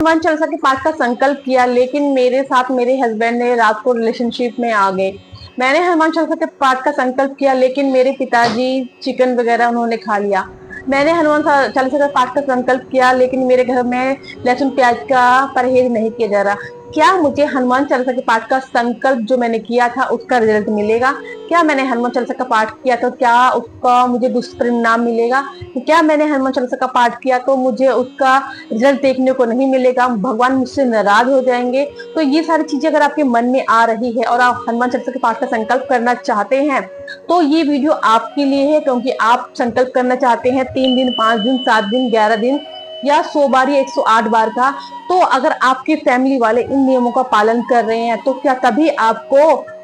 हनुमान चालीसा के पाठ का संकल्प किया, लेकिन मेरे साथ मेरे हस्बैंड ने रात को रिलेशनशिप में आ गए। मैंने हनुमान चालीसा के पाठ का संकल्प किया, लेकिन मेरे पिताजी चिकन वगैरह उन्होंने खा लिया। मैंने हनुमान चालीसा का पाठ का संकल्प किया, लेकिन मेरे घर में लहसुन प्याज का परहेज नहीं किया जा रहा। क्या मुझे हनुमान चालीसा के पाठ का संकल्प जो मैंने किया था उसका रिजल्ट मिलेगा? क्या मैंने हनुमान चालीसा का पाठ किया तो क्या उसका मुझे दुष्परिणाम मिलेगा? क्या मैंने हनुमान चालीसा का पाठ किया तो मुझे उसका रिजल्ट देखने को नहीं मिलेगा? भगवान मुझसे नाराज हो जाएंगे? तो ये सारी चीजें अगर आपके मन में आ रही है और आप हनुमान चालीसा के पाठ का संकल्प करना चाहते हैं तो ये वीडियो आपके लिए है, क्योंकि आप संकल्प करना चाहते हैं 3 दिन, 5 दिन, 7 दिन, 11 दिन या 100 बार या 108 बार का। तो अगर आपके फैमिली वाले इन नियमों का पालन कर रहे हैं तो क्या तभी आपको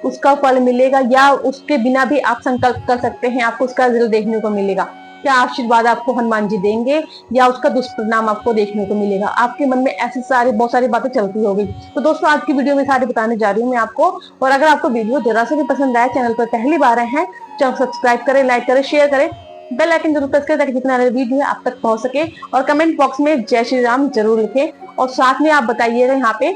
उसका फल मिलेगा, या उसके बिना भी आप संकल्प कर सकते हैं, आपको उसका रिजल्ट देखने को मिलेगा? क्या आशीर्वाद आपको हनुमान जी देंगे या उसका दुष्परिणाम आपको देखने को मिलेगा? आपके मन में ऐसी बहुत सारी बातें चलती होगी। तो दोस्तों, आज की वीडियो में सारी बताने जा रही हूँ मैं आपको। और अगर आपको वीडियो जरा से भी पसंद आए, चैनल पर पहली बार आए हैं, चैनल सब्सक्राइब करें, लाइक करें, शेयर करें, बेल आइकन जरूर प्रेस करें ताकि जितना वीडियो है आप तक पहुंच सके। और कमेंट बॉक्स में जय श्री राम जरूर लिखें। और साथ में आप बताइएगा यहाँ पे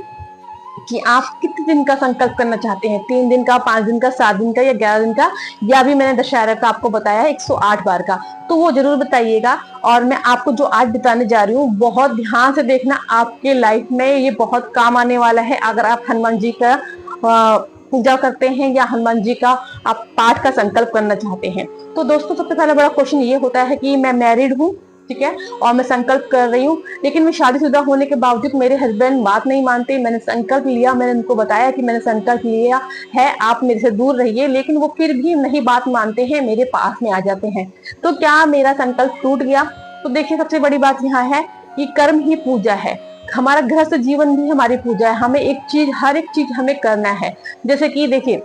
कि आप कितने दिन का संकल्प करना चाहते हैं, 3 दिन का, 5 दिन का, 7 दिन का या 11 दिन का, या भी मैंने दशहरा का आपको बताया है 108 बार का, तो वो जरूर बताइएगा। और मैं आपको जो आज बताने जा रही हूँ बहुत ध्यान से देखना, आपके लाइफ में ये बहुत काम आने वाला है। अगर आप हनुमान जी का पूजा करते हैं या हनुमान जी का आप पाठ का संकल्प करना चाहते हैं। तो दोस्तों, सबसे पहला बड़ा क्वेश्चन ये होता है कि मैं मैरिड हूँ, ठीक है, और मैं संकल्प कर रही हूँ, लेकिन मैं शादीशुदा होने के बावजूद मेरे हस्बैंड बात नहीं मानते। मैंने संकल्प लिया, मैंने उनको बताया कि मैंने संकल्प लिया है, आप मेरे से दूर रहिए, लेकिन वो फिर भी नहीं बात मानते हैं, मेरे पास में आ जाते हैं। तो क्या मेरा संकल्प टूट गया? तो देखिए, सबसे बड़ी बात यहाँ है कि कर्म ही पूजा है। हमारा गृहस्थ जीवन भी हमारी पूजा है। हमें हर एक चीज हमें करना है। जैसे कि देखिए,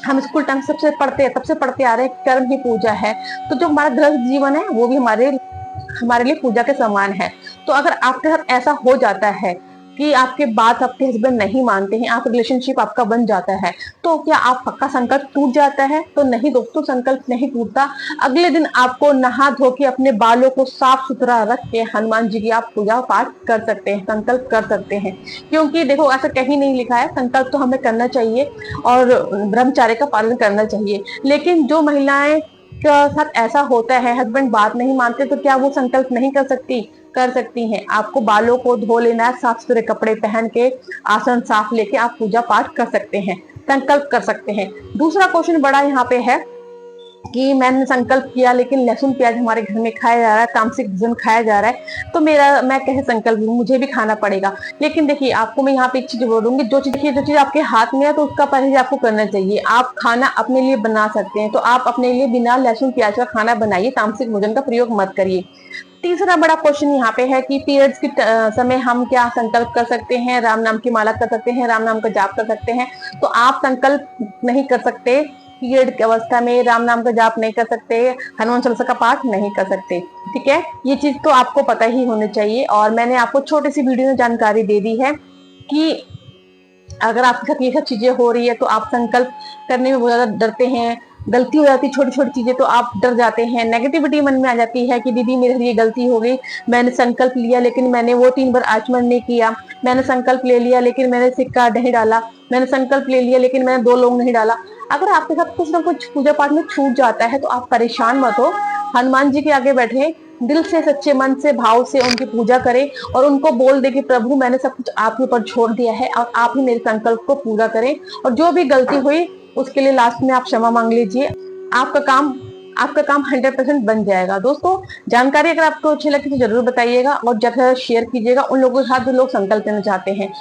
हम स्कूल टाइम सबसे पढ़ते आ रहे हैं, कर्म ही पूजा है। तो जो हमारा गृहस्थ जीवन है वो भी हमारे लिए पूजा के समान है। तो अगर आपके साथ ऐसा हो जाता है कि आपके बात आपके हस्बैंड नहीं मानते हैं, आप रिलेशनशिप आपका बन जाता है, तो क्या आपका संकल्प टूट जाता है? तो नहीं दोस्तों, संकल्प नहीं टूटता। अगले दिन आपको नहा धो के अपने बालों को साफ सुथरा रख के हनुमान जी की आप पूजा पाठ कर सकते हैं, संकल्प कर सकते हैं। क्योंकि देखो, ऐसा कहीं नहीं लिखा है, संकल्प तो हमें करना चाहिए और ब्रह्मचर्य का पालन करना चाहिए। लेकिन जो महिलाएं के साथ ऐसा होता है, हस्बैंड बात नहीं मानते, तो क्या वो संकल्प नहीं कर सकती हैं? आपको बालों को धो लेना है, साफ सुथरे कपड़े पहन के, आसन साफ लेके आप पूजा पाठ कर सकते हैं, संकल्प कर सकते हैं। दूसरा क्वेश्चन बड़ा यहाँ पे है कि मैंने संकल्प किया लेकिन लहसुन प्याज हमारे घर में खाया जा रहा है, तामसिक भोजन खाया जा रहा है, तो मैं कैसे संकल्प लूं, मुझे भी खाना पड़ेगा। लेकिन देखिए, आपको मैं यहाँ पे एक चीज बोलूंगी, जो चीज आपके हाथ में है तो उसका परहेज आपको करना चाहिए। आप खाना अपने लिए बना सकते हैं, तो आप अपने लिए बिना लहसुन प्याज का खाना बनाइए, तामसिक भोजन का प्रयोग मत करिए। तीसरा बड़ा क्वेश्चन यहाँ पे है कि पीरियड्स के समय हम क्या संकल्प कर सकते हैं? राम नाम की माला कर सकते हैं, राम नाम का जाप कर सकते हैं। तो आप संकल्प नहीं कर सकते, पीरियड की अवस्था में राम नाम का जाप नहीं कर सकते, हनुमान चालीसा का पाठ नहीं कर सकते, ठीक है। ये चीज तो आपको पता ही होनी चाहिए। और मैंने आपको छोटी सी वीडियो में जानकारी दे दी है कि अगर आपके साथ ये सब चीजें हो रही है तो आप संकल्प करने में बहुत ज्यादा डरते हैं, गलती हो जाती है, छोटी छोटी चीजें तो आप डर जाते हैं, नेगेटिविटी मन में आ जाती है कि दीदी मेरे ये गलती हो गई, मैंने संकल्प लिया लेकिन मैंने वो 3 बार आचमन नहीं किया, मैंने संकल्प ले लिया लेकिन मैंने सिक्का नहीं डाला, मैंने संकल्प ले लिया लेकिन मैंने 2 लोग नहीं डाला। अगर आपके साथ कुछ ना कुछ पूजा पाठ में छूट जाता है तो आप परेशान मत हो, हनुमान जी के आगे बैठे, दिल से, सच्चे मन से, भाव से उनकी पूजा करें और उनको बोल दे कि प्रभु मैंने सब कुछ आपके ऊपर छोड़ दिया है और आप ही मेरे संकल्प को पूरा करें। और जो भी गलती हुई उसके लिए लास्ट में आप क्षमा मांग लीजिए, आपका काम 100% बन जाएगा। दोस्तों, जानकारी अगर आपको अच्छी लगी तो जरूर बताइएगा और जगह शेयर कीजिएगा उन लोगों के साथ जो लोग संकल्प लेना चाहते हैं।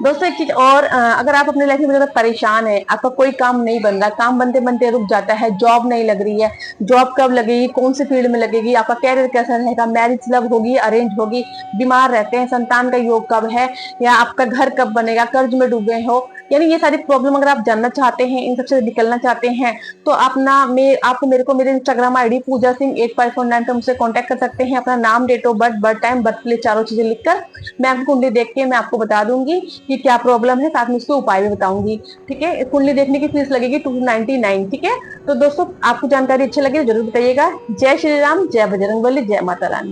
दोस्तों, एक चीज और, अगर आप अपने लाइफ में ज्यादा परेशान है, आपका कोई काम नहीं बन रहा, काम बनते बनते रुक जाता है, जॉब नहीं लग रही है, जॉब कब लगेगी, कौन से फील्ड में लगेगी, आपका कैरियर कैसा रहेगा, मैरिज लव होगी, अरेंज होगी, बीमार रहते हैं, संतान का योग कब है, या आपका घर कब बनेगा, कर्ज में डूबे हो, यानी ये सारी प्रॉब्लम अगर आप जानना चाहते हैं, इन सबसे निकलना चाहते हैं, तो आपको मेरे को मेरे इंस्टाग्राम आईडी पूजा सिंह 8549 पर मुझसे कांटेक्ट कर सकते हैं। अपना नाम, date of birth, birth time, birth place, चारों चीजें लिखकर मैं आपकी कुंडली देख के मैं आपको बता दूंगी कि क्या प्रॉब्लम है, साथ में उसके उपाय भी बताऊंगी, ठीक है। कुंडली देखने की फीस लगेगी 299, ठीक है। तो दोस्तों, आपको जानकारी अच्छी लगी तो जरूर बताइएगा। जय श्री राम, जय बजरंगबली, जय माता रानी।